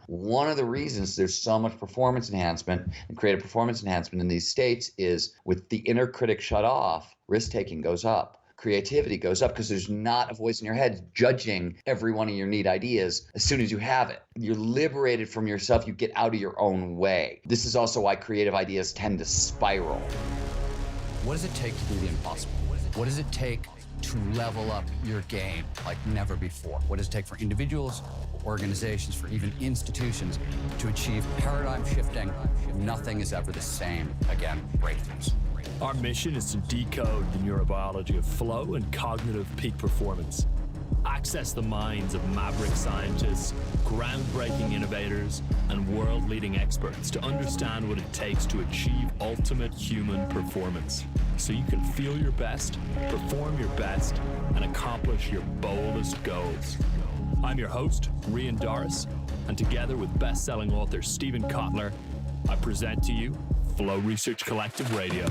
One of the reasons there's so much performance enhancement and creative performance enhancement in these states is with the inner critic shut off, risk-taking goes up. Creativity goes up because there's not a voice in your head judging every one of your neat ideas as soon as you have it. You're liberated from yourself. You get out of your own way. This is also why creative ideas tend to spiral. What does it take to do the impossible? What does it take to level up your game like never before? What does it take for individuals, organizations, for even institutions to achieve paradigm shifting? Nothing is ever the same again, breakthroughs. Our mission is to decode the neurobiology of flow and cognitive peak performance. Access the minds of maverick scientists, groundbreaking innovators, and world-leading experts to understand what it takes to achieve ultimate human performance, so you can feel your best, perform your best, and accomplish your boldest goals. I'm your host, Rian Doris, and together with best-selling author Stephen Kotler, I present to you Flow Research Collective Radio.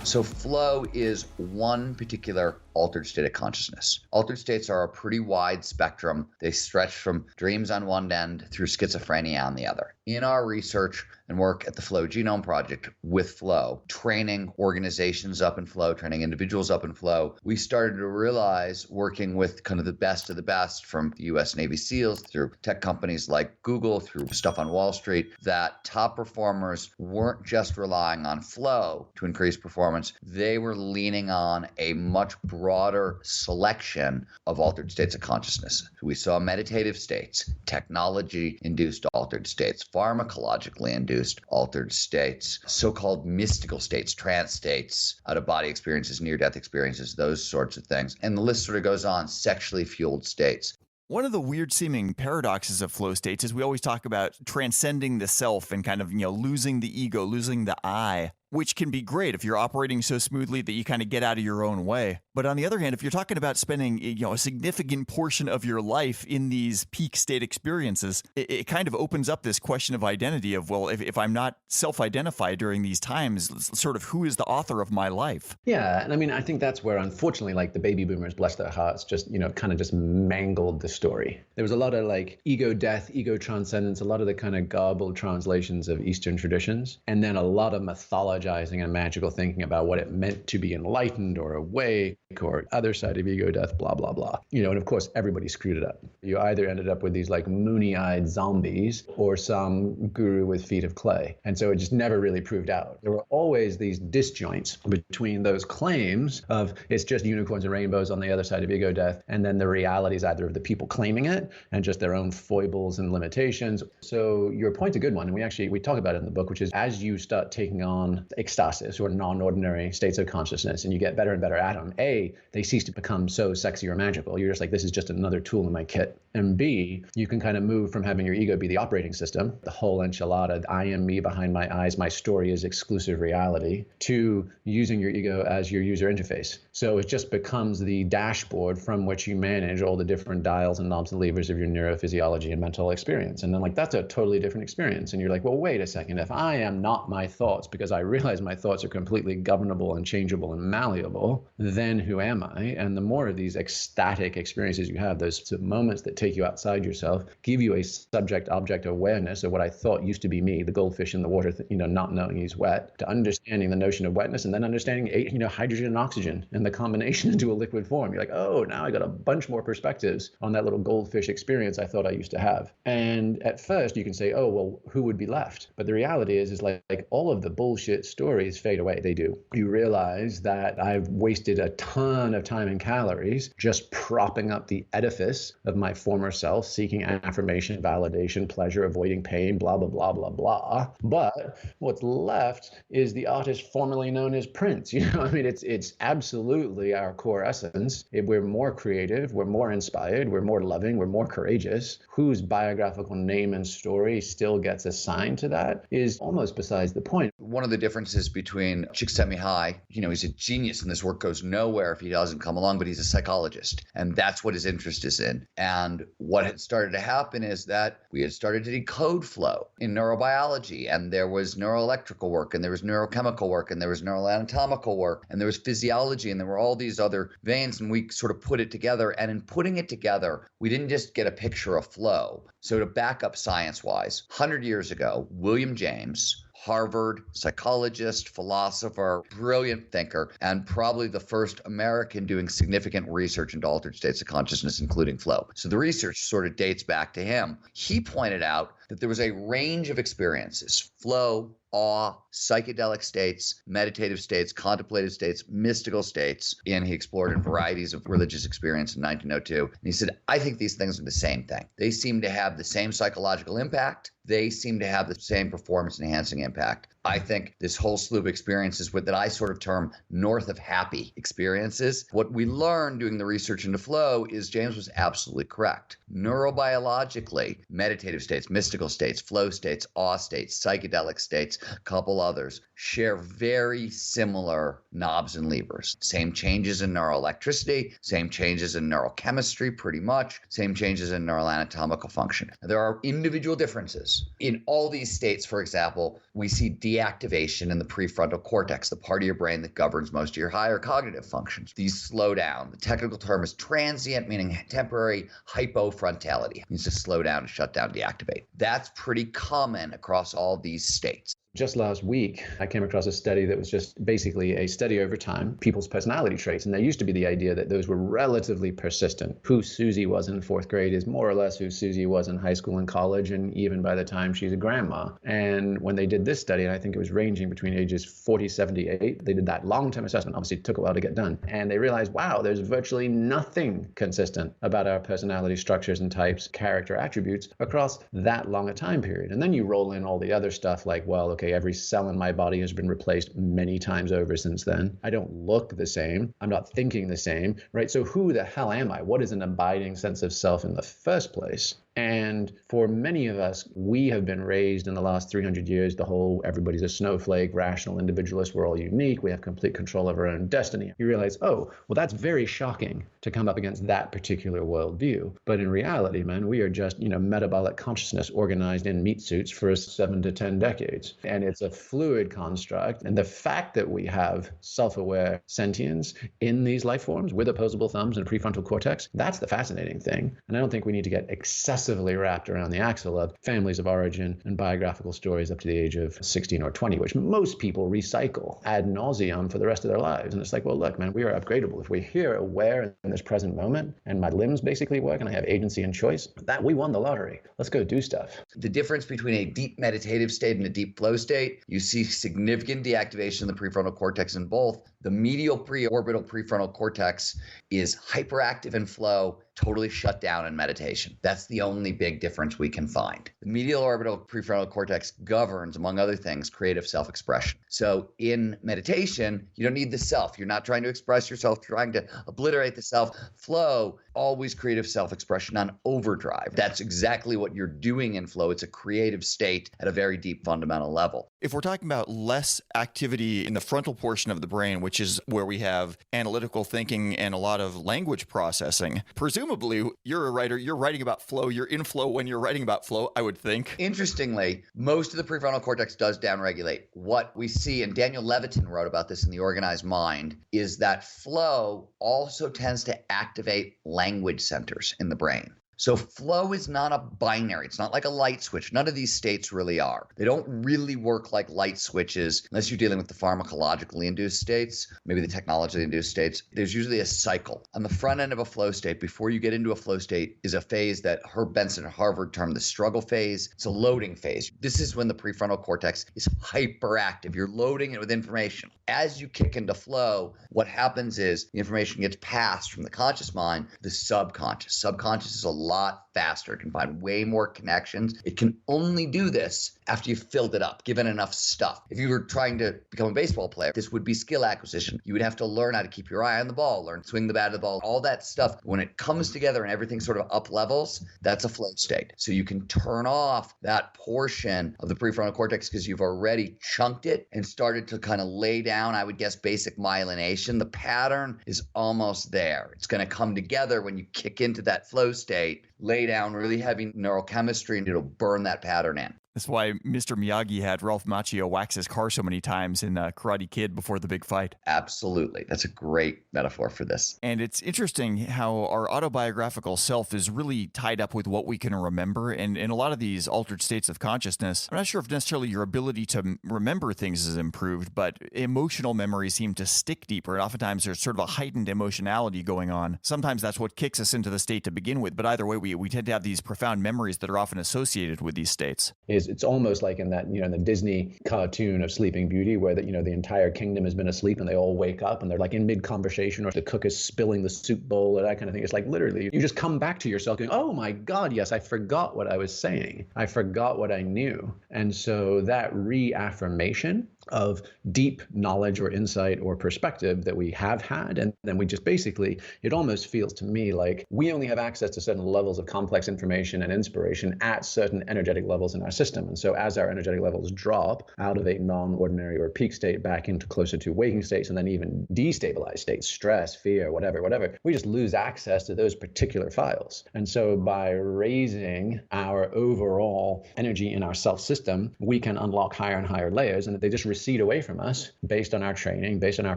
So flow is one particular altered state of consciousness. Altered states are a pretty wide spectrum. They stretch from dreams on one end through schizophrenia on the other. In our research and work at the Flow Genome Project with flow, training organizations up in flow, training individuals up in flow, we started to realize, working with kind of the best of the best from the US Navy SEALs through tech companies like Google, through stuff on Wall Street, that top performers weren't just relying on flow to increase performance. They were leaning on a much broader selection of altered states of consciousness. We saw meditative states, technology-induced altered states, pharmacologically induced altered states, so-called mystical states, trance states, out-of-body experiences, near-death experiences, those sorts of things. And the list sort of goes on, sexually fueled states. One of the weird seeming paradoxes of flow states is we always talk about transcending the self and kind of, losing the ego, losing the I, which can be great if you're operating so smoothly that you kind of get out of your own way. But on the other hand, if you're talking about spending, a significant portion of your life in these peak state experiences, it kind of opens up this question of identity of, well, if I'm not self-identified during these times, sort of who is the author of my life? Yeah. And I mean, I think that's where, unfortunately, like the baby boomers, bless their hearts, just, kind of just mangled the story. There was a lot of like ego death, ego transcendence, a lot of the kind of garbled translations of Eastern traditions, and then a lot of mythology and magical thinking about what it meant to be enlightened or awake or other side of ego death, blah, blah, blah. And of course, everybody screwed it up. You either ended up with these like moony-eyed zombies or some guru with feet of clay. And so it just never really proved out. There were always these disjoints between those claims of it's just unicorns and rainbows on the other side of ego death, and then the realities either of the people claiming it and just their own foibles and limitations. So your point's a good one. And we talk about it in the book, which is as you start taking on ecstasis or non-ordinary states of consciousness and you get better and better at them, A, they cease to become so sexy or magical. You're just like, this is just another tool in my kit. And B, you can kind of move from having your ego be the operating system, the whole enchilada, I am me behind my eyes, my story is exclusive reality, to using your ego as your user interface. So it just becomes the dashboard from which you manage all the different dials and knobs and levers of your neurophysiology and mental experience. And then like, that's a totally different experience. And you're like, well, wait a second, if I am not my thoughts because I realize my thoughts are completely governable and changeable and malleable, then who am I? And the more of these ecstatic experiences you have, those moments that take you outside yourself, give you a subject-object awareness of what I thought used to be me, the goldfish in the water, not knowing he's wet, to understanding the notion of wetness, and then understanding, hydrogen and oxygen and the combination into a liquid form. You're like, oh, now I got a bunch more perspectives on that little goldfish experience I thought I used to have. And at first you can say, oh, well, who would be left? But the reality is like all of the bullshit stories fade away. They do. You realize that I've wasted a ton of time and calories just propping up the edifice of my former self, seeking affirmation, validation, pleasure, avoiding pain, blah, blah, blah, blah, blah. But what's left is the artist formerly known as Prince. It's absolutely our core essence. If we're more creative, we're more inspired, we're more loving, we're more courageous. Whose biographical name and story still gets assigned to that is almost besides the point. One of the different differences between Csikszentmihalyi. He's a genius and this work goes nowhere if he doesn't come along, but he's a psychologist. And that's what his interest is in. And what had started to happen is that we had started to decode flow in neurobiology. And there was neuroelectrical work, and there was neurochemical work, and there was neuroanatomical work, and there was physiology, and there were all these other veins. And we sort of put it together. And in putting it together, we didn't just get a picture of flow. So to back up science-wise, 100 years ago, William James, Harvard psychologist, philosopher, brilliant thinker, and probably the first American doing significant research into altered states of consciousness, including flow. So the research sort of dates back to him. He pointed out that there was a range of experiences: flow, awe, psychedelic states, meditative states, contemplative states, mystical states. And he explored in varieties of religious experience in 1902. And he said, I think these things are the same thing. They seem to have the same psychological impact. They seem to have the same performance enhancing impact. I think this whole slew of experiences that I sort of term north of happy experiences. What we learned doing the research into flow is James was absolutely correct. Neurobiologically, meditative states, mystical states, flow states, awe states, psychedelic states, a couple others, share very similar knobs and levers. Same changes in neuroelectricity, same changes in neurochemistry, pretty much, same changes in neuroanatomical function. There are individual differences. In all these states, for example, we see deactivation in the prefrontal cortex, the part of your brain that governs most of your higher cognitive functions. These slow down. The technical term is transient, meaning temporary hypofrontality. It means to slow down, shut down, deactivate. That's pretty common across all these states. Just last week, I came across a study that was just basically a study over time, people's personality traits. And there used to be the idea that those were relatively persistent. Who Susie was in fourth grade is more or less who Susie was in high school and college, and even by the time she's a grandma. And when they did this study, and I think it was ranging between ages 40, 78, they did that long-term assessment. Obviously, it took a while to get done. And they realized, wow, there's virtually nothing consistent about our personality structures and types, character attributes across that long a time period. And then you roll in all the other stuff like, well, okay, every cell in my body has been replaced many times over since then. I don't look the same. I'm not thinking the same, right? So who the hell am I? What is an abiding sense of self in the first place? And for many of us, we have been raised in the last 300 years, the whole everybody's a snowflake, rational individualist, we're all unique, we have complete control of our own destiny. You realize, oh, well, that's very shocking to come up against that particular worldview. But in reality, man, we are just, metabolic consciousness organized in meat suits for 7 to 10 decades. And it's a fluid construct. And the fact that we have self-aware sentience in these life forms with opposable thumbs and prefrontal cortex, that's the fascinating thing. And I don't think we need to get excessively wrapped around the axle of families of origin and biographical stories up to the age of 16 or 20, which most people recycle ad nauseum for the rest of their lives. And it's like, well, look, man, we are upgradable. If we're here aware in this present moment and my limbs basically work and I have agency and choice, that we won the lottery. Let's go do stuff. The difference between a deep meditative state and a deep flow state, you see significant deactivation in the prefrontal cortex in both. The medial preorbital prefrontal cortex is hyperactive in flow, totally shut down in meditation. That's the only big difference we can find. The medial orbital prefrontal cortex governs, among other things, creative self-expression. So in meditation, you don't need the self. You're not trying to express yourself, trying to obliterate the self. Flow, always creative self-expression on overdrive. That's exactly what you're doing in flow. It's a creative state at a very deep fundamental level. If we're talking about less activity in the frontal portion of the brain, which is where we have analytical thinking and a lot of language processing, presumably you're a writer, you're writing about flow, you're in flow when you're writing about flow, I would think. Interestingly, most of the prefrontal cortex does downregulate. What we see, and Daniel Levitin wrote about this in The Organized Mind, is that flow also tends to activate language centers in the brain. So flow is not a binary. It's not like a light switch. None of these states really are. They don't really work like light switches unless you're dealing with the pharmacologically induced states, maybe the technologically induced states. There's usually a cycle. On the front end of a flow state, before you get into a flow state, is a phase that Herb Benson at Harvard termed the struggle phase. It's a loading phase. This is when the prefrontal cortex is hyperactive. You're loading it with information. As you kick into flow, what happens is the information gets passed from the conscious mind to the subconscious. Subconscious is a lot faster. It can find way more connections. It can only do this after you've filled it up, given enough stuff. If you were trying to become a baseball player, this would be skill acquisition. You would have to learn how to keep your eye on the ball, learn to swing the bat of the ball, all that stuff. When it comes together and everything sort of up levels, that's a flow state. So you can turn off that portion of the prefrontal cortex because you've already chunked it and started to kind of lay down, I would guess, basic myelination. The pattern is almost there. It's going to come together when you kick into that flow state, lay down really heavy neurochemistry, and it'll burn that pattern in. That's why Mr. Miyagi had Ralph Macchio wax his car so many times in Karate Kid before the big fight. Absolutely. That's a great metaphor for this. And it's interesting how our autobiographical self is really tied up with what we can remember. And in a lot of these altered states of consciousness, I'm not sure if necessarily your ability to remember things is improved, but emotional memories seem to stick deeper. And oftentimes there's sort of a heightened emotionality going on. Sometimes that's what kicks us into the state to begin with. But either way, we tend to have these profound memories that are often associated with these states. It's almost like in that, in the Disney cartoon of Sleeping Beauty, where the entire kingdom has been asleep and they all wake up and they're like in mid-conversation, or the cook is spilling the soup bowl or that kind of thing. It's like literally you just come back to yourself going, oh my God, yes, I forgot what I was saying. I forgot what I knew. And so that reaffirmation of deep knowledge or insight or perspective that we have had, and then we just basically, it almost feels to me like we only have access to certain levels of complex information and inspiration at certain energetic levels in our system. And so as our energetic levels drop out of a non-ordinary or peak state back into closer to waking states, and then even destabilized states, stress, fear, whatever, we just lose access to those particular files. And so by raising our overall energy in our self system, we can unlock higher and higher layers, and they just recede away from us based on our training, based on our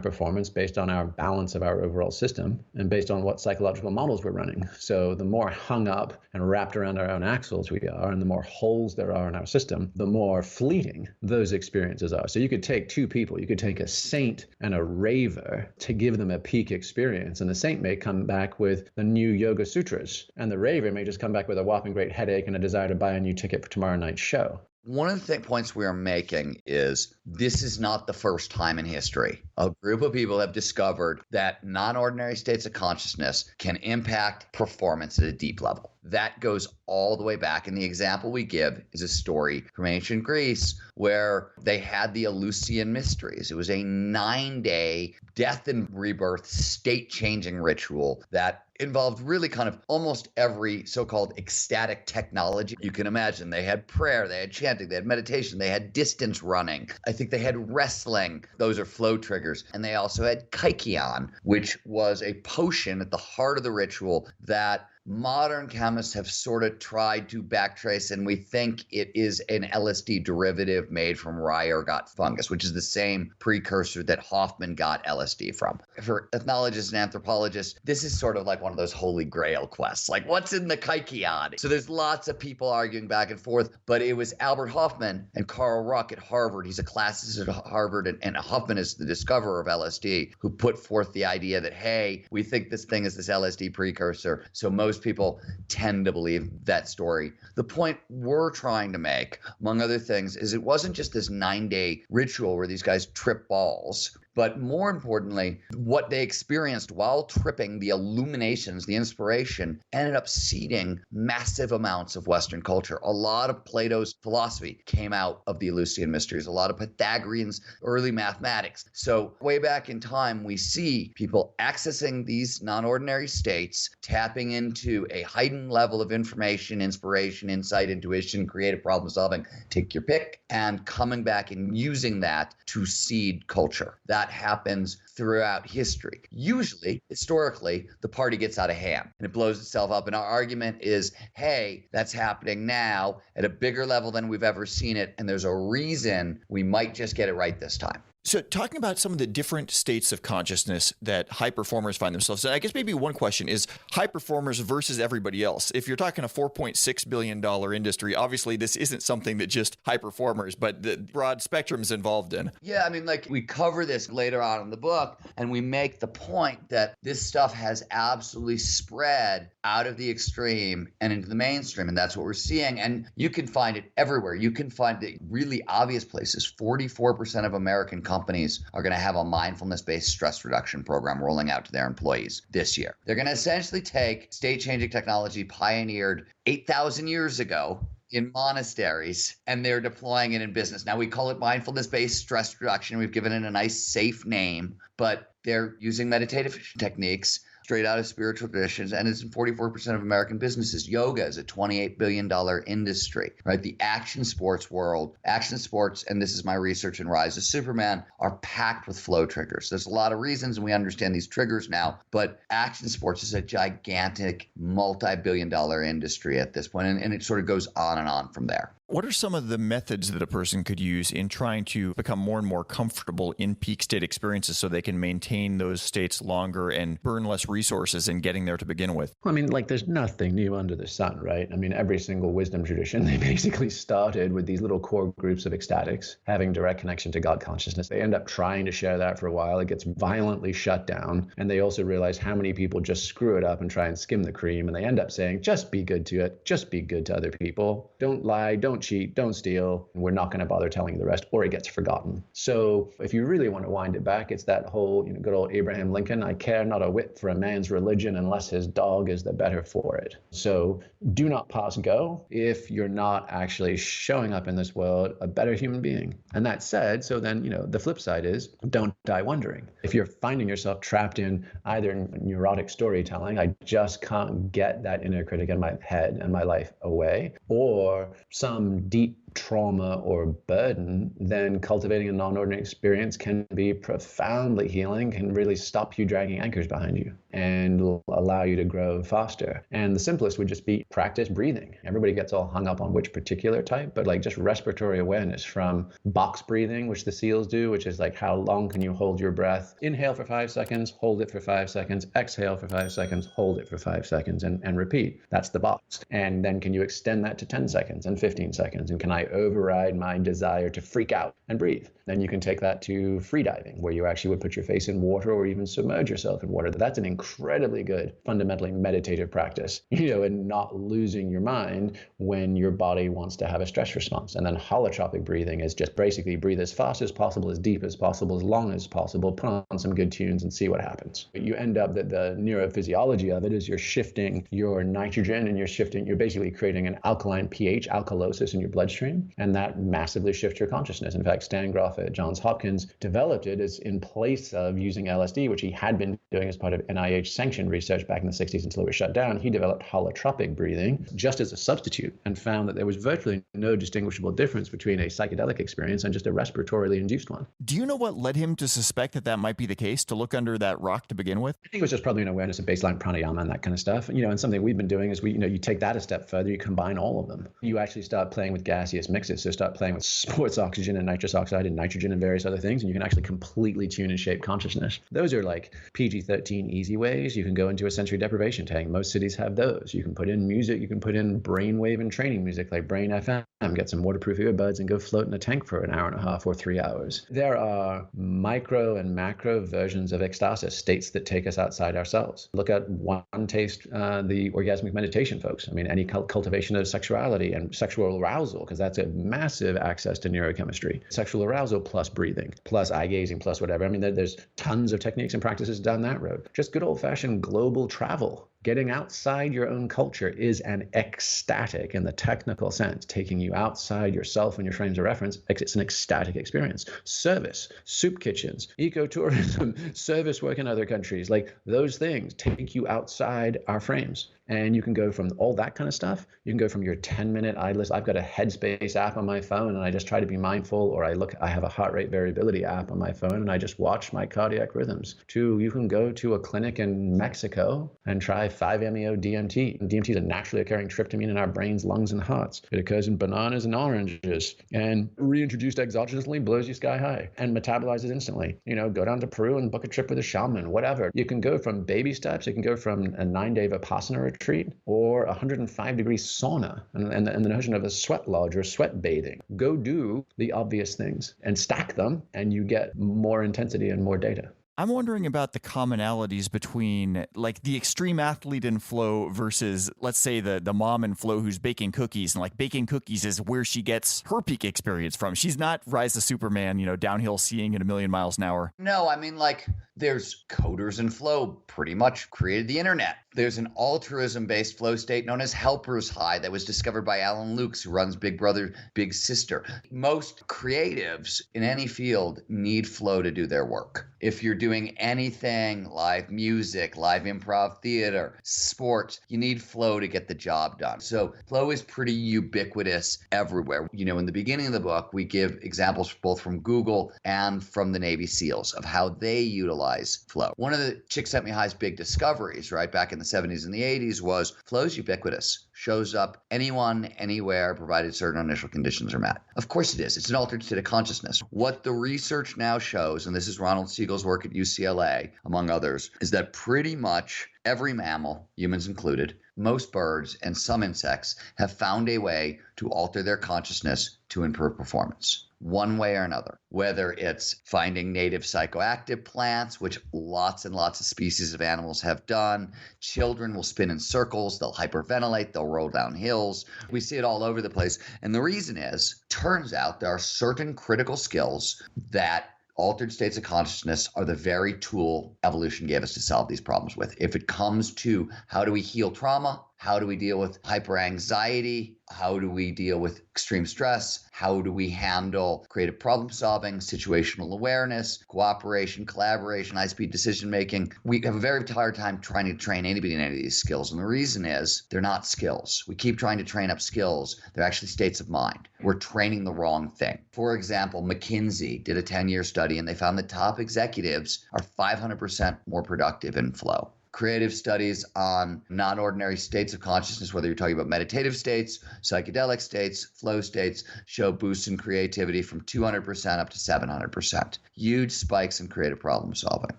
performance, based on our balance of our overall system, and based on what psychological models we're running. So the more hung up and wrapped around our own axles we are, and the more holes there are in our system, the more fleeting those experiences are. So you could take two people, you could take a saint and a raver to give them a peak experience, and the saint may come back with the new Yoga Sutras, and the raver may just come back with a whopping great headache and a desire to buy a new ticket for tomorrow night's show. One of the points we are making is this is not the first time in history a group of people have discovered that non-ordinary states of consciousness can impact performance at a deep level. That goes all the way back. And the example we give is a story from ancient Greece where they had the Eleusinian Mysteries. It was a 9-day death and rebirth state-changing ritual that involved really kind of almost every so-called ecstatic technology you can imagine. They had prayer, they had chanting, they had meditation, they had distance running. I think they had wrestling. Those are flow triggers. And they also had kykeon, which was a potion at the heart of the ritual that modern chemists have sort of tried to backtrace, and we think it is an LSD derivative made from rye ergot fungus, which is the same precursor that Hoffman got LSD from. For ethnologists and anthropologists, this is sort of like one of those holy grail quests. Like, what's in the kykeon? So there's lots of people arguing back and forth, but it was Albert Hoffman and Carl Ruck at Harvard. He's a classicist at Harvard, and Hoffman is the discoverer of LSD, who put forth the idea that, hey, we think this thing is this LSD precursor, so most people tend to believe that story. The point we're trying to make, among other things, is it wasn't just this 9-day ritual where these guys trip balls, but more importantly, what they experienced while tripping, the illuminations, the inspiration, ended up seeding massive amounts of Western culture. A lot of Plato's philosophy came out of the Eleusinian Mysteries, a lot of Pythagorean's early mathematics. So way back in time, we see people accessing these non-ordinary states, tapping into a heightened level of information, inspiration, insight, intuition, creative problem solving, take your pick, and coming back and using that to seed culture. That happens throughout history. Usually, historically, the party gets out of hand and it blows itself up. And our argument is, hey, that's happening now at a bigger level than we've ever seen it. And there's a reason we might just get it right this time. So talking about some of the different states of consciousness that high performers find themselves in, I guess maybe one question is high performers versus everybody else. If you're talking a $4.6 billion industry, obviously this isn't something that just high performers, but the broad spectrum is involved in. Yeah, I mean, like we cover this later on in the book, and we make the point that this stuff has absolutely spread out of the extreme and into the mainstream, and that's what we're seeing. And you can find it everywhere. You can find it really obvious places. 44% of American companies are going to have a mindfulness-based stress reduction program rolling out to their employees this year. They're going to essentially take state-changing technology pioneered 8,000 years ago in monasteries, and they're deploying it in business. Now, we call it mindfulness-based stress reduction. We've given it a nice, safe name, but they're using meditative techniques straight out of spiritual traditions, and it's in 44% of American businesses. Yoga is a $28 billion industry, right? The action sports world, action sports, and this is my research in Rise of Superman, are packed with flow triggers. There's a lot of reasons, and we understand these triggers now, but action sports is a gigantic, multi-billion dollar industry at this point, and it sort of goes on and on from there. What are some of the methods that a person could use in trying to become more and more comfortable in peak state experiences so they can maintain those states longer and burn less resources in getting there to begin with? Well, I mean, like, there's nothing new under the sun, right? I mean, every single wisdom tradition, they basically started with these little core groups of ecstatics, having direct connection to God consciousness. They end up trying to share that for a while. It gets violently shut down. And they also realize how many people just screw it up and try and skim the cream. And they end up saying, just be good to it. Just be good to other people. Don't lie. Don't cheat. Don't steal. We're not going to bother telling you the rest, or it gets forgotten. So if you really want to wind it back, it's that whole, good old Abraham Lincoln, I care not a whit for a man's religion unless his dog is the better for it. So do not pass go if you're not actually showing up in this world a better human being. And that said, so then, the flip side is don't die wondering. If you're finding yourself trapped in either neurotic storytelling, I just can't get that inner critic in my head and my life away, or some deep trauma or burden, then cultivating a non-ordinary experience can be profoundly healing, can really stop you dragging anchors behind you and allow you to grow faster. And the simplest would just be practice breathing. Everybody gets all hung up on which particular type, but like just respiratory awareness, from box breathing, which the SEALs do, which is like how long can you hold your breath? Inhale for 5 seconds, hold it for 5 seconds, exhale for 5 seconds, hold it for 5 seconds, and repeat. That's the box. And then can you extend that to 10 seconds and 15 seconds? And can I override my desire to freak out and breathe? Then you can take that to free diving, where you actually would put your face in water or even submerge yourself in water. That's an incredibly good, fundamentally meditative practice, and not losing your mind when your body wants to have a stress response. And then holotropic breathing is just basically breathe as fast as possible, as deep as possible, as long as possible, put on some good tunes and see what happens. But you end up that the neurophysiology of it is you're shifting your nitrogen, and you're basically creating an alkaline pH, alkalosis in your bloodstream, and that massively shifts your consciousness. In fact, Stan Groff at Johns Hopkins developed it as in place of using LSD, which he had been doing as part of NIH sanctioned research back in the 60s until it was shut down. He developed holotropic breathing just as a substitute and found that there was virtually no distinguishable difference between a psychedelic experience and just a respiratorily induced one. Do you know what led him to suspect that might be the case, to look under that rock to begin with? I think it was just probably an awareness of baseline pranayama and that kind of stuff. And something we've been doing is you take that a step further, you combine all of them. You actually start playing with gaseous mixes. So start playing with sports oxygen and nitrous oxide and nitrogen and various other things, and you can actually completely tune and shape consciousness. Those are like PG-13 easy ways. You can go into a sensory deprivation tank. Most cities have those. You can put in music. You can put in brainwave and training music like Brain FM. Get some waterproof earbuds and go float in a tank for an hour and a half or 3 hours. There are micro and macro versions of ecstasis, states that take us outside ourselves. Look at One Taste, the orgasmic meditation folks. I mean, any cultivation of sexuality and sexual arousal, because that's a massive access to neurochemistry. Sexual arousal plus breathing, plus eye gazing, plus whatever. I mean, there's tons of techniques and practices down that road. Just good old-fashioned global travel. Getting outside your own culture is an ecstatic, in the technical sense, taking you outside yourself and your frames of reference. It's an ecstatic experience. Service, soup kitchens, ecotourism, service work in other countries, like those things take you outside our frames. And you can go from all that kind of stuff. You can go from your 10-minute idlers. I've got a Headspace app on my phone, and I just try to be mindful, or I have a heart rate variability app on my phone, and I just watch my cardiac rhythms. To you can go to a clinic in Mexico and try 5-MeO DMT. DMT is a naturally occurring tryptamine in our brains, lungs, and hearts. It occurs in bananas and oranges, and reintroduced exogenously blows you sky high and metabolizes instantly. Go down to Peru and book a trip with a shaman, whatever. You can go from baby steps. You can go from a 9-day Vipassana retreat or 105-degree sauna and the notion of a sweat lodge or sweat bathing. Go do the obvious things and stack them, and you get more intensity and more data. I'm wondering about the commonalities between like the extreme athlete in flow versus, let's say, the mom in flow who's baking cookies, and like baking cookies is where she gets her peak experience from. She's not Rise of Superman, downhill skiing at 1,000,000 miles an hour. No, I mean, like, there's coders in flow pretty much created the internet. There's an altruism-based flow state known as helper's high that was discovered by Alan Lukes, who runs Big Brother, Big Sister. Most creatives in any field need flow to do their work. If you're doing anything, live music, live improv theater, sports, you need flow to get the job done. So flow is pretty ubiquitous everywhere. In the beginning of the book, we give examples both from Google and from the Navy SEALs of how they utilize flow. One of the Csikszentmihalyi's big discoveries, right, back in the 70s and the 80s was flow's ubiquitous. Shows up anyone, anywhere, provided certain initial conditions are met. Of course it is. It's an altered state of consciousness. What the research now shows, and this is Ronald Siegel's work at UCLA, among others, is that pretty much every mammal, humans included, most birds, and some insects have found a way to alter their consciousness to improve performance, one way or another. Whether it's finding native psychoactive plants, which lots and lots of species of animals have done. Children will spin in circles, they'll hyperventilate, they'll roll down hills. We see it all over the place. And the reason is, turns out there are certain critical skills that altered states of consciousness are the very tool evolution gave us to solve these problems with. If it comes to how do we heal trauma, how do we deal with hyperanxiety, how do we deal with extreme stress, how do we handle creative problem solving, situational awareness, cooperation, collaboration, high-speed decision making, we have a very hard time trying to train anybody in any of these skills. And the reason is they're not skills. We keep trying to train up skills. They're actually states of mind. We're training the wrong thing. For example, McKinsey did a 10-year study and they found that top executives are 500% more productive in flow. Creative studies on non-ordinary states of consciousness, whether you're talking about meditative states, psychedelic states, flow states, show boosts in creativity from 200% up to 700%. Huge spikes in creative problem solving.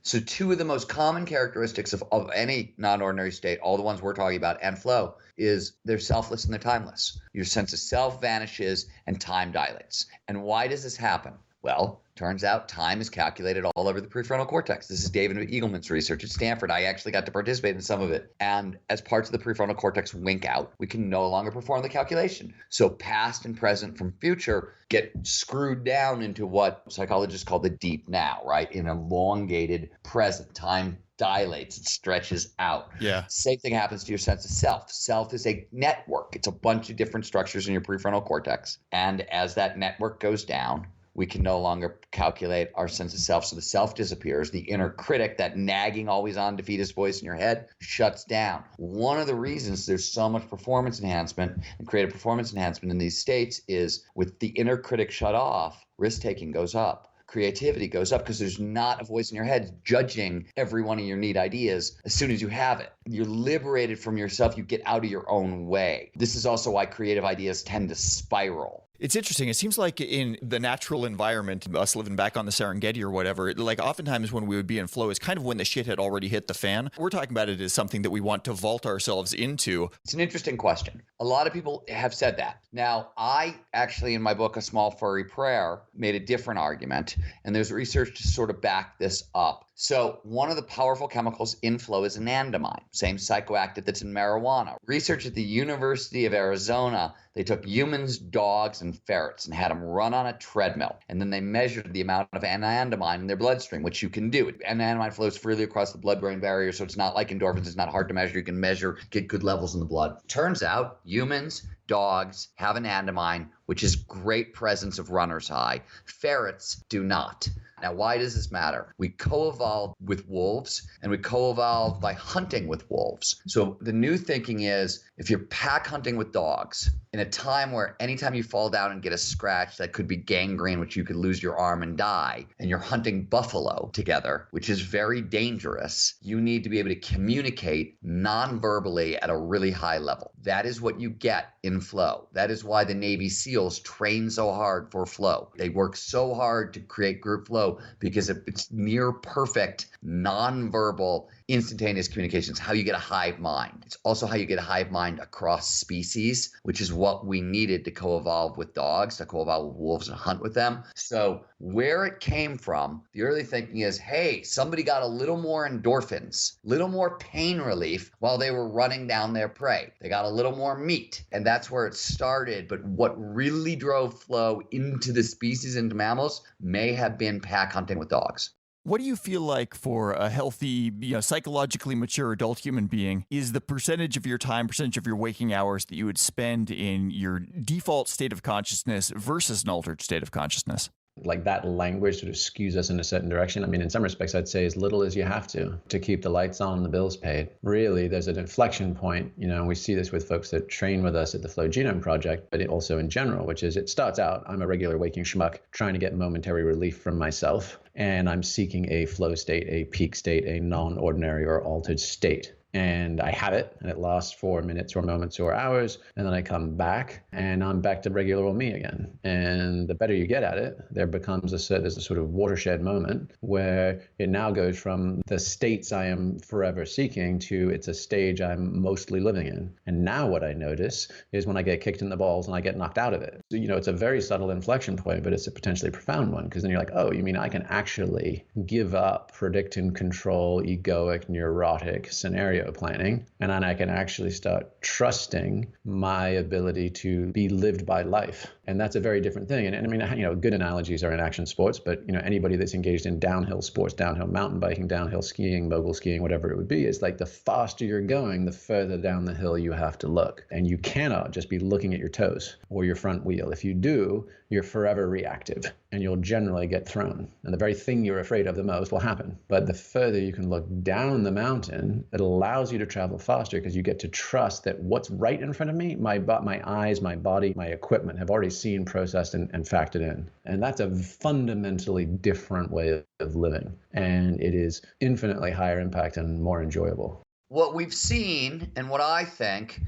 So two of the most common characteristics of any non-ordinary state, all the ones we're talking about, and flow, is they're selfless and they're timeless. Your sense of self vanishes and time dilates. And why does this happen? Well, turns out time is calculated all over the prefrontal cortex. This is David Eagleman's research at Stanford. I actually got to participate in some of it. And as parts of the prefrontal cortex wink out, we can no longer perform the calculation. So past and present from future get screwed down into what psychologists call the deep now, right? In elongated present. Time dilates, it stretches out. Yeah. Same thing happens to your sense of self. Self is a network. It's a bunch of different structures in your prefrontal cortex. And as that network goes down, we can no longer calculate our sense of self. So the self disappears. The inner critic, that nagging, always on defeatist voice in your head, shuts down. One of the reasons there's so much performance enhancement and creative performance enhancement in these states is with the inner critic shut off, risk-taking goes up. Creativity goes up because there's not a voice in your head judging every one of your neat ideas as soon as you have it. You're liberated from yourself. You get out of your own way. This is also why creative ideas tend to spiral. It's interesting. It seems like in the natural environment, us living back on the Serengeti or whatever, like oftentimes when we would be in flow is kind of when the shit had already hit the fan. We're talking about it as something that we want to vault ourselves into. It's an interesting question. A lot of people have said that. Now, I actually, in my book, A Small Furry Prayer, made a different argument, and there's research to sort of back this up. So one of the powerful chemicals in flow is anandamide, same psychoactive that's in marijuana. Research at the University of Arizona, they took humans, dogs, and ferrets and had them run on a treadmill. And then they measured the amount of anandamide in their bloodstream, which you can do. Anandamide flows freely across the blood-brain barrier, so it's not like endorphins. It's not hard to measure. You can measure, get good levels in the blood. Turns out humans, dogs have anandamide, which is great presence of runner's high. Ferrets do not. Now, why does this matter? We co-evolved with wolves, and we co-evolved by hunting with wolves. So the new thinking is, if you're pack hunting with dogs, in a time where anytime you fall down and get a scratch that could be gangrene, which you could lose your arm and die, and you're hunting buffalo together, which is very dangerous, you need to be able to communicate non-verbally at a really high level. That is what you get in in flow. That is why the Navy SEALs train so hard for flow. They work so hard to create group flow because it's near perfect, nonverbal, instantaneous communications, how you get a hive mind. It's also how you get a hive mind across species, which is what we needed to co-evolve with dogs, to co-evolve with wolves and hunt with them. So where it came from, the early thinking is, hey, somebody got a little more endorphins, little more pain relief while they were running down their prey. They got a little more meat, and that's where it started. But what really drove flow into the species, into mammals, may have been pack hunting with dogs. What do you feel like for a healthy, psychologically mature adult human being is the percentage of your time, percentage of your waking hours that you would spend in your default state of consciousness versus an altered state of consciousness? Like that language sort of skews us in a certain direction. I mean, in some respects, I'd say as little as you have to keep the lights on, the bills paid. Really, there's an inflection point. We see this with folks that train with us at the Flow Genome Project, but also in general, which is it starts out, I'm a regular waking schmuck trying to get momentary relief from myself, and I'm seeking a flow state, a peak state, a non-ordinary or altered state. And I have it, and it lasts for minutes or moments or hours, and then I come back, and I'm back to regular old me again. And the better you get at it, there's a sort of watershed moment where it now goes from the states I am forever seeking to it's a stage I'm mostly living in. And now what I notice is when I get kicked in the balls and I get knocked out of it. So, it's a very subtle inflection point, but it's a potentially profound one, because then you're like, oh, you mean I can actually give up, predict and control, egoic, neurotic scenario planning, and then I can actually start trusting my ability to be lived by life. And that's a very different thing. And I mean, good analogies are in action sports, but anybody that's engaged in downhill sports, downhill mountain biking, downhill skiing, mogul skiing, whatever it would be, is like the faster you're going, the further down the hill you have to look. And you cannot just be looking at your toes or your front wheel. If you do, you're forever reactive and you'll generally get thrown. And the very thing you're afraid of the most will happen. But the further you can look down the mountain, it allows you to travel faster because you get to trust that what's right in front of me, my eyes, my body, my equipment have already seen, processed, and factored in. And that's a fundamentally different way of living. And it is infinitely higher impact and more enjoyable. What we've seen, and what I think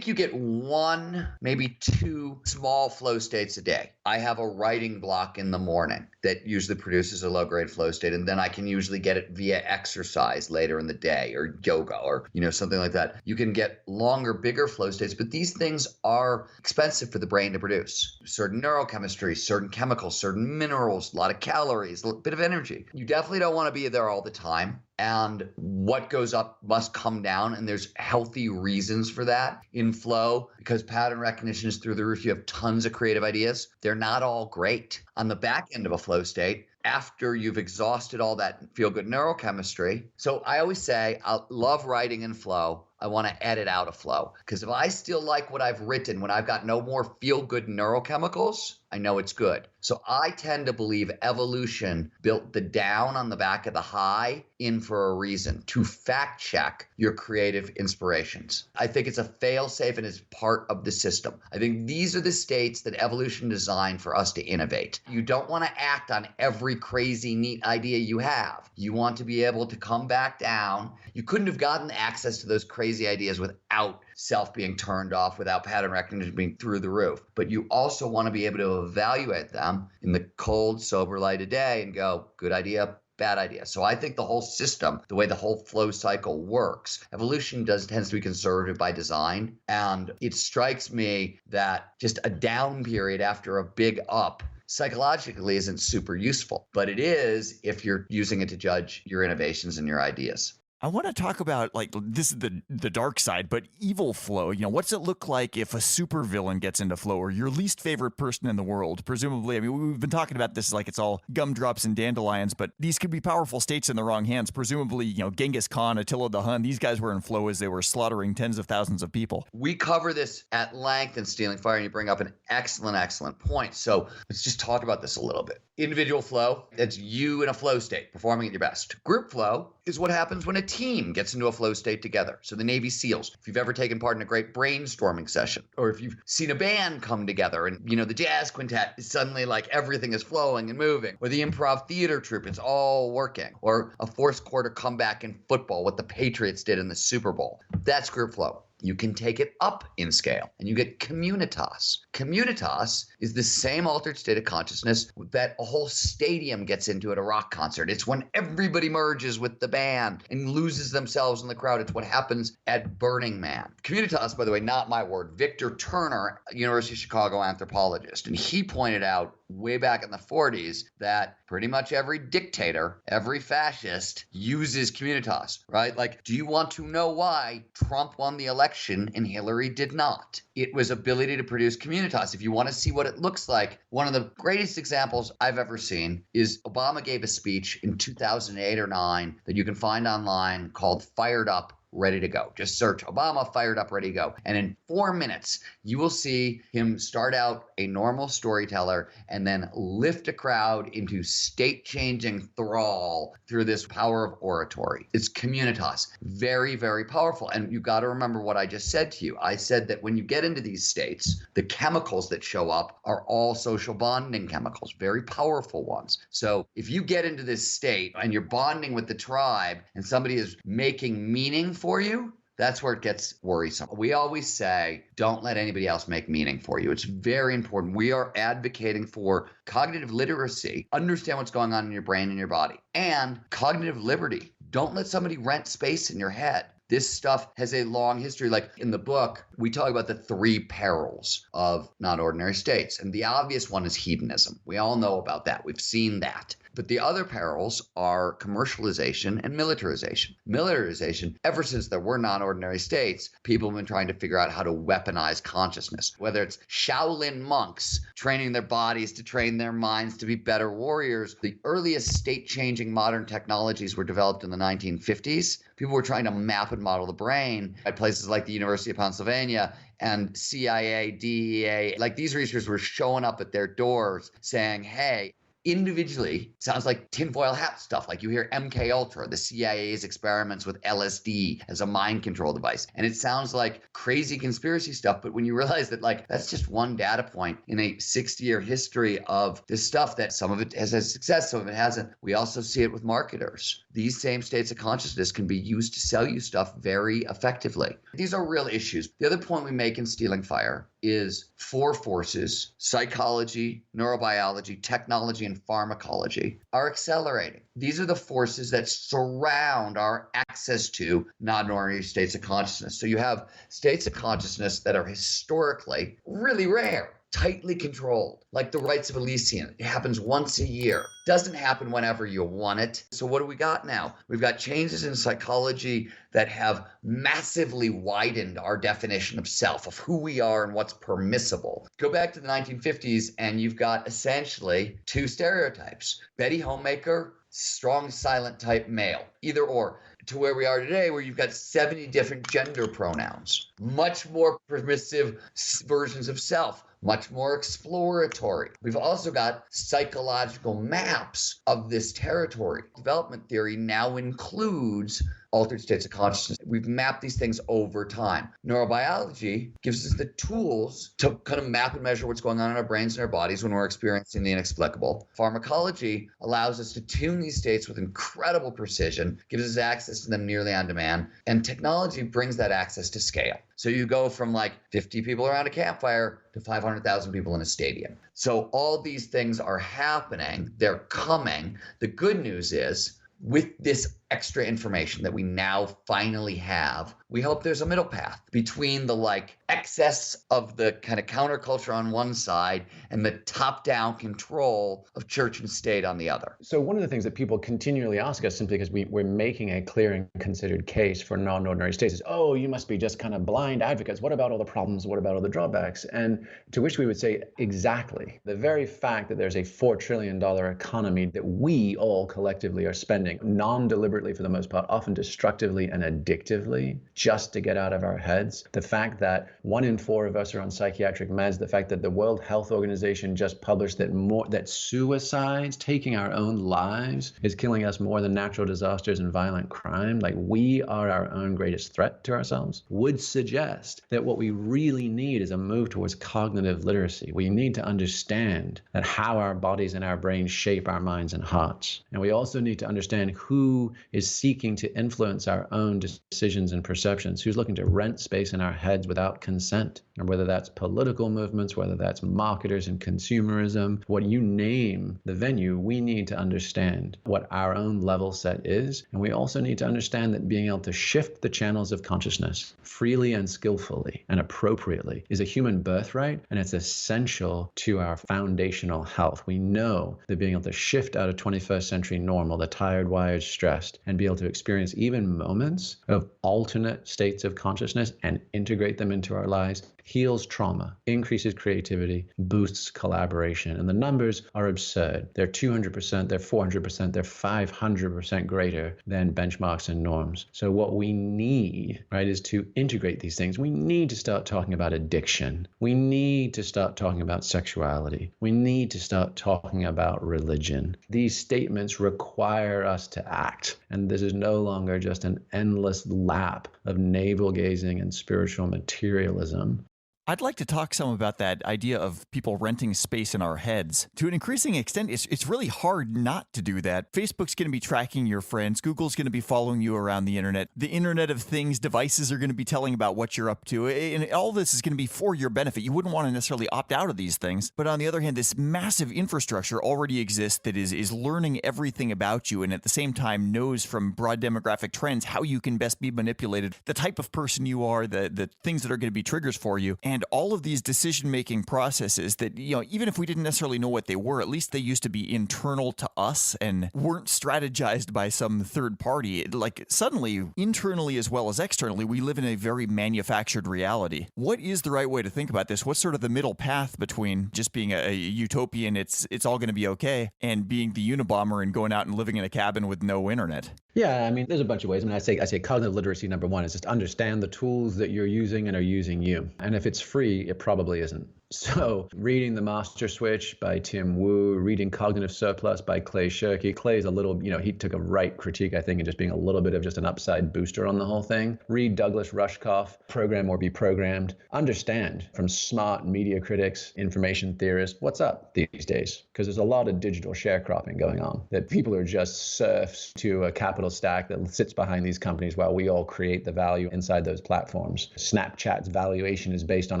you get one, maybe two small flow states a day. I have a writing block in the morning that usually produces a low-grade flow state, and then I can usually get it via exercise later in the day, or yoga, or something like that. You can get longer, bigger flow states, but these things are expensive for the brain to produce. Certain neurochemistry, certain chemicals, certain minerals, a lot of calories, a bit of energy. You definitely don't want to be there all the time. And what goes up must come down. And there's healthy reasons for that in flow, because pattern recognition is through the roof. You have tons of creative ideas. They're not all great. On the back end of a flow state, after you've exhausted all that feel-good neurochemistry. So I always say, I love writing in flow. I want to edit out of flow. Because if I still like what I've written when I've got no more feel-good neurochemicals, I know it's good. So I tend to believe evolution built the down on the back of the high in for a reason, to fact check your creative inspirations. I think it's a fail-safe and it's part of the system. I think these are the states that evolution designed for us to innovate. You don't want to act on every crazy, neat idea you have. You want to be able to come back down. You couldn't have gotten access to those crazy ideas without self being turned off, without pattern recognition being through the roof. But you also want to be able to evaluate them in the cold, sober light of day and go, good idea, bad idea. So I think the whole system, the way the whole flow cycle works, evolution tends to be conservative by design. And it strikes me that just a down period after a big up psychologically isn't super useful, but it is if you're using it to judge your innovations and your ideas. I want to talk about, this is the dark side, but evil flow. What's it look like if a supervillain gets into flow, or your least favorite person in the world? Presumably, we've been talking about this like it's all gumdrops and dandelions, but these could be powerful states in the wrong hands. Presumably, Genghis Khan, Attila the Hun, these guys were in flow as they were slaughtering tens of thousands of people. We cover this at length in Stealing Fire, and you bring up an excellent point. So let's just talk about this a little bit. Individual flow, that's you in a flow state, performing at your best. Group flow is what happens when a team gets into a flow state together. So the Navy SEALs, if you've ever taken part in a great brainstorming session, or if you've seen a band come together and, the jazz quintet is suddenly like everything is flowing and moving, or the improv theater troupe, it's all working, or a fourth quarter comeback in football, what the Patriots did in the Super Bowl. That's group flow. You can take it up in scale and you get communitas. Communitas is the same altered state of consciousness that a whole stadium gets into at a rock concert. It's when everybody merges with the band and loses themselves in the crowd. It's what happens at Burning Man. Communitas, by the way, not my word. Victor Turner, University of Chicago anthropologist, and he pointed out way back in the 40s that pretty much every dictator, every fascist uses communitas, right? Like, do you want to know why Trump won the election and Hillary did not? It was ability to produce communitas. If you want to see what it looks like, one of the greatest examples I've ever seen is Obama gave a speech in 2008 or 9 that you can find online called Fired Up, Ready to Go. Just search Obama Fired Up, Ready to Go. And in 4 minutes, you will see him start out a normal storyteller and then lift a crowd into state-changing thrall through this power of oratory. It's communitas. Very, very powerful. And you got to remember what I just said to you. I said that when you get into these states, the chemicals that show up are all social bonding chemicals, very powerful ones. So if you get into this state and you're bonding with the tribe and somebody is making meaning for you, that's where it gets worrisome. We always say, don't let anybody else make meaning for you. It's very important. We are advocating for cognitive literacy, understand what's going on in your brain and your body, and cognitive liberty. Don't let somebody rent space in your head. This stuff has a long history. Like in the book, we talk about the 3 perils of non-ordinary states. And the obvious one is hedonism. We all know about that. We've seen that. But the other perils are commercialization and militarization. Militarization, ever since there were non-ordinary states, people have been trying to figure out how to weaponize consciousness, whether it's Shaolin monks training their bodies to train their minds to be better warriors. The earliest state-changing modern technologies were developed in the 1950s. People were trying to map and model the brain at places like the University of Pennsylvania, and CIA, DEA. Like, these researchers were showing up at their doors saying, hey, individually, sounds like tinfoil hat stuff. Like you hear MK Ultra, the CIA's experiments with LSD as a mind control device. And it sounds like crazy conspiracy stuff. But when you realize that, like, that's just one data point in a 60-year history of this stuff, that some of it has had success, some of it hasn't. We also see it with marketers. These same states of consciousness can be used to sell you stuff very effectively. These are real issues. The other point we make in Stealing Fire is 4 forces: psychology, neurobiology, technology, and pharmacology are accelerating. These are the forces that surround our access to non-ordinary states of consciousness. So you have states of consciousness that are historically really rare, tightly controlled, like the rites of Elysium. It happens once a year. Doesn't happen whenever you want it. So what do we got now? We've got changes in psychology that have massively widened our definition of self, of who we are and what's permissible. Go back to the 1950s and you've got essentially 2 stereotypes. Betty Homemaker, strong silent type male, either or, to where we are today, where you've got 70 different gender pronouns, much more permissive versions of self, much more exploratory. We've also got psychological maps of this territory. Development theory now includes altered states of consciousness. We've mapped these things over time. Neurobiology gives us the tools to kind of map and measure what's going on in our brains and our bodies when we're experiencing the inexplicable. Pharmacology allows us to tune these states with incredible precision, gives us access to them nearly on demand, and technology brings that access to scale. So you go from like 50 people around a campfire to 500,000 people in a stadium. So all these things are happening. They're coming. The good news is, with this extra information that we now finally have, we hope there's a middle path between the like excess of the kind of counterculture on one side and the top-down control of church and state on the other. So one of the things that people continually ask us, simply because we're making a clear and considered case for non-ordinary states, is, oh, you must be just kind of blind advocates. What about all the problems? What about all the drawbacks? And to which we would say, exactly. The very fact that there's a $4 trillion economy that we all collectively are spending non-deliberately for the most part, often destructively and addictively, just to get out of our heads. The fact that 1 in 4 of us are on psychiatric meds, the fact that the World Health Organization just published that suicides, taking our own lives, is killing us more than natural disasters and violent crime. Like, we are our own greatest threat to ourselves, would suggest that what we really need is a move towards cognitive literacy. We need to understand that how our bodies and our brains shape our minds and hearts. And we also need to understand understand who is seeking to influence our own decisions and perceptions, who's looking to rent space in our heads without consent, and whether that's political movements, whether that's marketers and consumerism, what you name the venue, we need to understand what our own level set is. And we also need to understand that being able to shift the channels of consciousness freely and skillfully and appropriately is a human birthright, and it's essential to our foundational health. We know that being able to shift out of 21st century normal, the tired, wired, stressed, and be able to experience even moments of alternate states of consciousness and integrate them into our lives heals trauma, increases creativity, boosts collaboration. And the numbers are absurd. They're 200%, they're 400%, they're 500% greater than benchmarks and norms. So what we need, right, is to integrate these things. We need to start talking about addiction. We need to start talking about sexuality. We need to start talking about religion. These statements require us to act. And this is no longer just an endless lap of navel gazing and spiritual materialism. I'd like to talk some about that idea of people renting space in our heads. To an increasing extent, it's really hard not to do that. Facebook's going to be tracking your friends. Google's going to be following you around the internet. The Internet of Things devices are going to be telling about what you're up to. And all this is going to be for your benefit. You wouldn't want to necessarily opt out of these things. But on the other hand, this massive infrastructure already exists that is learning everything about you and at the same time knows from broad demographic trends how you can best be manipulated, the type of person you are, the things that are going to be triggers for you. And all of these decision-making processes that, even if we didn't necessarily know what they were, at least they used to be internal to us and weren't strategized by some third party. Like suddenly, internally as well as externally, we live in a very manufactured reality. What is the right way to think about this? What's sort of the middle path between just being a utopian, it's all going to be okay, and being the Unabomber and going out and living in a cabin with no internet? Yeah, I mean, there's a bunch of ways. I mean, I say cognitive literacy, number one, is just understand the tools that you're using and are using you. And if it's free, it probably isn't. So reading The Master Switch by Tim Wu, reading Cognitive Surplus by Clay Shirky. Clay's a little, he took a right critique, I think, and just being a little bit of just an upside booster on the whole thing. Read Douglas Rushkoff, Program or Be Programmed. Understand from smart media critics, information theorists, what's up these days? Because there's a lot of digital sharecropping going on, that people are just serfs to a capital stack that sits behind these companies while we all create the value inside those platforms. Snapchat's valuation is based on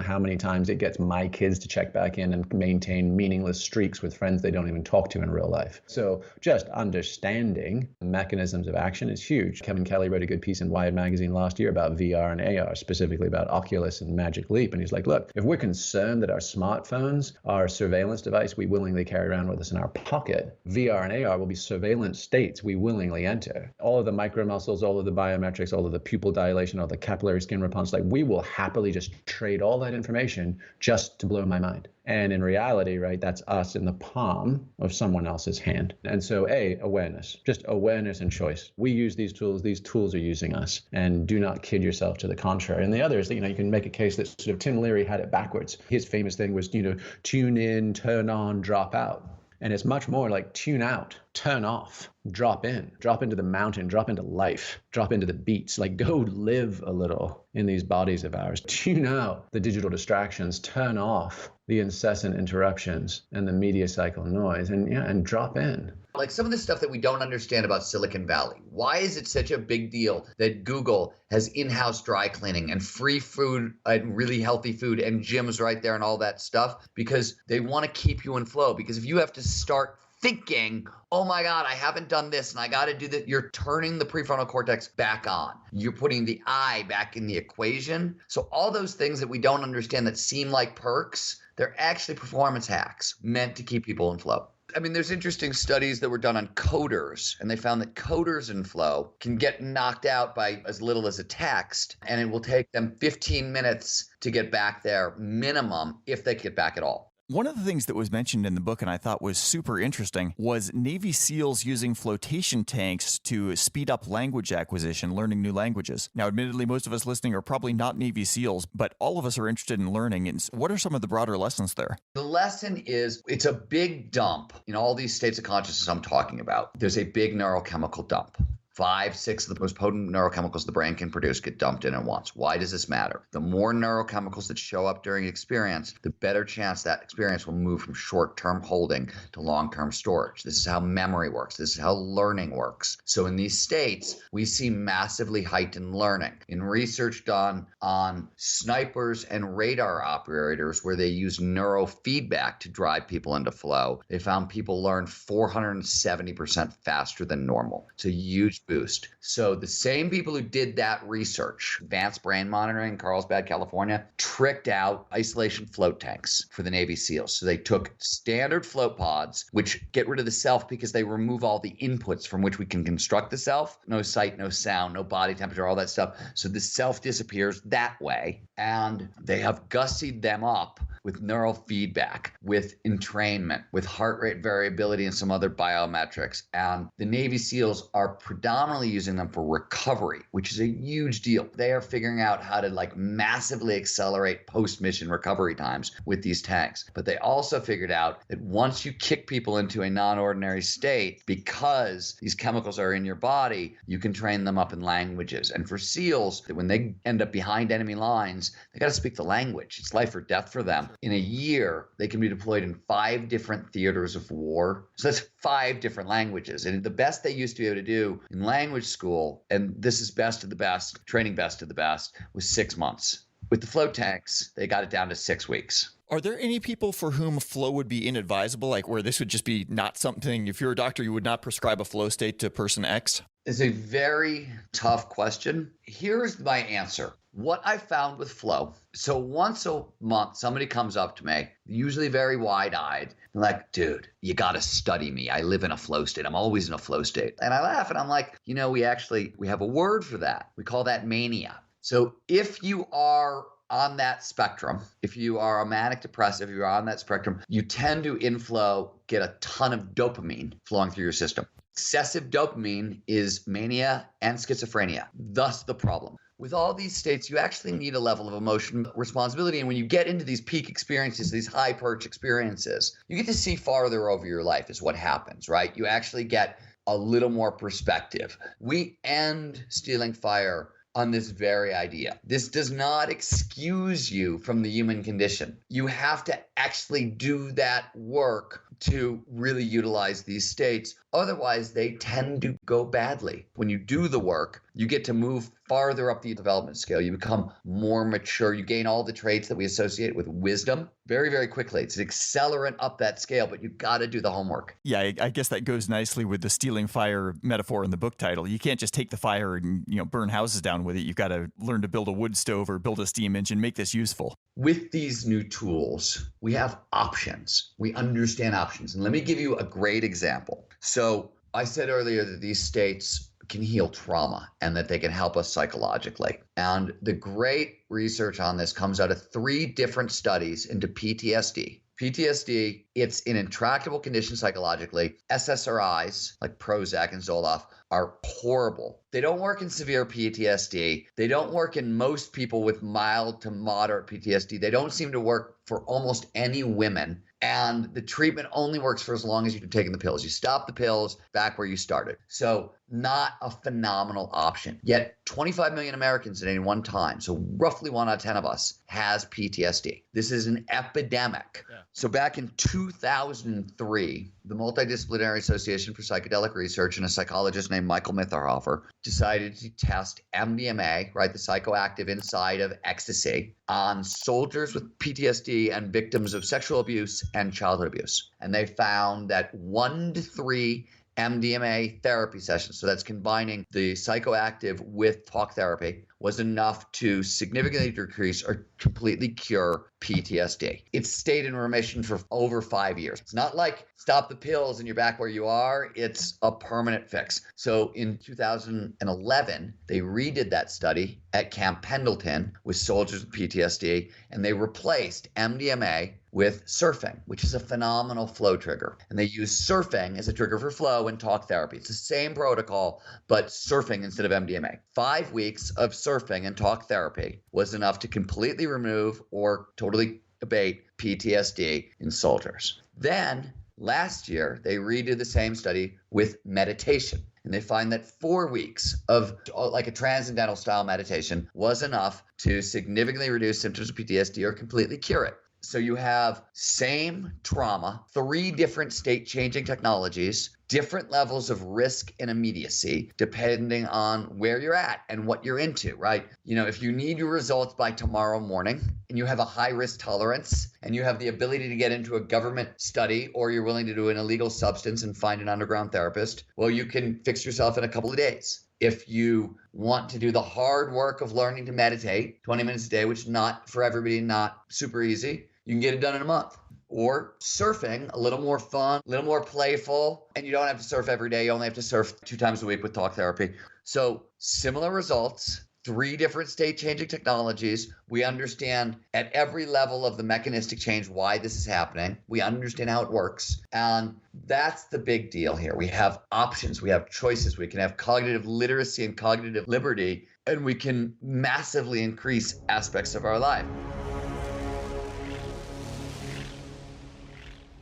how many times it gets my kids to check back in and maintain meaningless streaks with friends they don't even talk to in real life. So just understanding the mechanisms of action is huge. Kevin Kelly wrote a good piece in Wired magazine last year about VR and AR, specifically about Oculus and Magic Leap. And he's like, look, if we're concerned that our smartphones are a surveillance device we willingly carry around with us in our pocket, VR and AR will be surveillance states we willingly enter. All of the micromuscles, all of the biometrics, all of the pupil dilation, all the capillary skin response, like we will happily just trade all that information just to blow my mind. And in reality, right, that's us in the palm of someone else's hand. And so awareness, just awareness and choice. We use these tools are using us, and do not kid yourself to the contrary. And the other is that, you can make a case that sort of Tim Leary had it backwards. His famous thing was, tune in, turn on, drop out. And it's much more like tune out, turn off, drop in, drop into the mountain, drop into life, drop into the beats, like go live a little in these bodies of ours. Tune out the digital distractions, turn off the incessant interruptions and the media cycle noise, and drop in. Like some of the stuff that we don't understand about Silicon Valley. Why is it such a big deal that Google has in-house dry cleaning and free food and really healthy food and gyms right there and all that stuff? Because they want to keep you in flow. Because if you have to start thinking, oh my God, I haven't done this and I got to do that, you're turning the prefrontal cortex back on. You're putting the I back in the equation. So all those things that we don't understand that seem like perks, they're actually performance hacks meant to keep people in flow. I mean, there's interesting studies that were done on coders, and they found that coders in flow can get knocked out by as little as a text, and it will take them 15 minutes to get back there minimum, if they get back at all. One of the things that was mentioned in the book and I thought was super interesting was Navy SEALs using flotation tanks to speed up language acquisition, learning new languages. Now, admittedly, most of us listening are probably not Navy SEAls, but all of us are interested in learning. And what are some of the broader lessons there? The lesson is it's a big dump in all these states of consciousness I'm talking about. There's a big neurochemical dump. 5, 6 of the most potent neurochemicals the brain can produce get dumped in at once. Why does this matter? The more neurochemicals that show up during experience, the better chance that experience will move from short-term holding to long-term storage. This is how memory works. This is how learning works. So in these states, we see massively heightened learning. In research done on snipers and radar operators where they use neurofeedback to drive people into flow, they found people learn 470% faster than normal. It's a huge boost. So the same people who did that research, advanced brain monitoring, Carlsbad, California, tricked out isolation float tanks for the Navy SEALs. So they took standard float pods, which get rid of the self because they remove all the inputs from which we can construct the self. No sight, no sound, no body temperature, all that stuff. So the self disappears that way. And they have gussied them up with neural feedback, with entrainment, with heart rate variability and some other biometrics. And the Navy SEALs are predominantly using them for recovery, which is a huge deal. They are figuring out how to massively accelerate post-mission recovery times with these tanks. But they also figured out that once you kick people into a non-ordinary state, because these chemicals are in your body, you can train them up in languages. And for SEALs, when they end up behind enemy lines, they got to speak the language. It's life or death for them. In a year, they can be deployed in 5 different theaters of war. So that's 5 different languages. And the best they used to be able to do in language school, and this is best of the best, training best of the best, was 6 months. With the float tanks, they got it down to 6 weeks. Are there any people for whom flow would be inadvisable, like where this would just be not something, if you're a doctor, you would not prescribe a flow state to person X? It's a very tough question. Here's my answer. What I found with flow, so once a month, somebody comes up to me, usually very wide-eyed, like, dude, you got to study me. I live in a flow state. I'm always in a flow state. And I laugh and I'm like, we have a word for that. We call that mania. So if you are on that spectrum, if you are a manic depressive, if you're on that spectrum, you tend to in flow get a ton of dopamine flowing through your system. Excessive dopamine is mania and schizophrenia, thus the problem. With all these states, you actually need a level of emotional responsibility. And when you get into these peak experiences, these high perch experiences, you get to see farther over your life is what happens, right? You actually get a little more perspective. We end Stealing Fire on this very idea. This does not excuse you from the human condition. You have to actually do that work to really utilize these states. Otherwise, they tend to go badly. When you do the work, you get to move farther up the development scale. You become more mature. You gain all the traits that we associate with wisdom very, very quickly. It's an accelerant up that scale, but you've got to do the homework. Yeah, I guess that goes nicely with the stealing fire metaphor in the book title. You can't just take the fire and burn houses down with it. You've got to learn to build a wood stove or build a steam engine, make this useful. With these new tools, we have options. We understand options. And let me give you a great example. So I said earlier that these states can heal trauma and that they can help us psychologically. And the great research on this comes out of 3 different studies into PTSD. PTSD, it's an intractable condition psychologically. SSRIs, like Prozac and Zoloft, are horrible. They don't work in severe PTSD. They don't work in most people with mild to moderate PTSD. They don't seem to work for almost any women. And the treatment only works for as long as you've taken the pills. You stop the pills back where you started. So not a phenomenal option. Yet 25 million Americans at any one time, so roughly 1 out of 10 of us, has PTSD. This is an epidemic. Yeah. So back in 2003, the Multidisciplinary Association for Psychedelic Research and a psychologist named Michael Mitherhofer decided to test MDMA, right, the psychoactive inside of ecstasy, on soldiers with PTSD and victims of sexual abuse and childhood abuse. And they found that 1 to 3 MDMA therapy sessions, so that's combining the psychoactive with talk therapy, was enough to significantly decrease or completely cure PTSD. It stayed in remission for over 5 years. It's not like stop the pills and you're back where you are. It's a permanent fix. So in 2011, they redid that study at Camp Pendleton with soldiers with PTSD, and they replaced MDMA with surfing, which is a phenomenal flow trigger. And they use surfing as a trigger for flow and talk therapy. It's the same protocol, but surfing instead of MDMA. 5 weeks of surfing and talk therapy was enough to completely remove or totally abate PTSD in soldiers. Then last year, they redid the same study with meditation. And they find that 4 weeks of like a transcendental style meditation was enough to significantly reduce symptoms of PTSD or completely cure it. So you have same trauma, 3 different state-changing technologies, different levels of risk and immediacy, depending on where you're at and what you're into, right? You know, if you need your results by tomorrow morning and you have a high risk tolerance and you have the ability to get into a government study, or you're willing to do an illegal substance and find an underground therapist, well, you can fix yourself in a couple of days. If you want to do the hard work of learning to meditate 20 minutes a day, which is not for everybody, not super easy, you can get it done in a month. Or surfing, a little more fun, a little more playful, and you don't have to surf every day. You only have to surf 2 times a week with talk therapy. So similar results, 3 different state-changing technologies. We understand at every level of the mechanistic change why this is happening. We understand how it works. And that's the big deal here. We have options. We have choices. We can have cognitive literacy and cognitive liberty, and we can massively increase aspects of our life.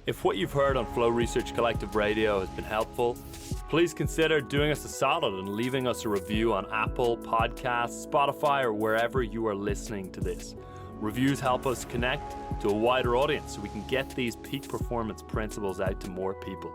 If what you've heard on Flow Research Collective Radio has been helpful, please consider doing us a solid and leaving us a review on Apple Podcasts, Spotify, or wherever you are listening to this. Reviews help us connect to a wider audience so we can get these peak performance principles out to more people.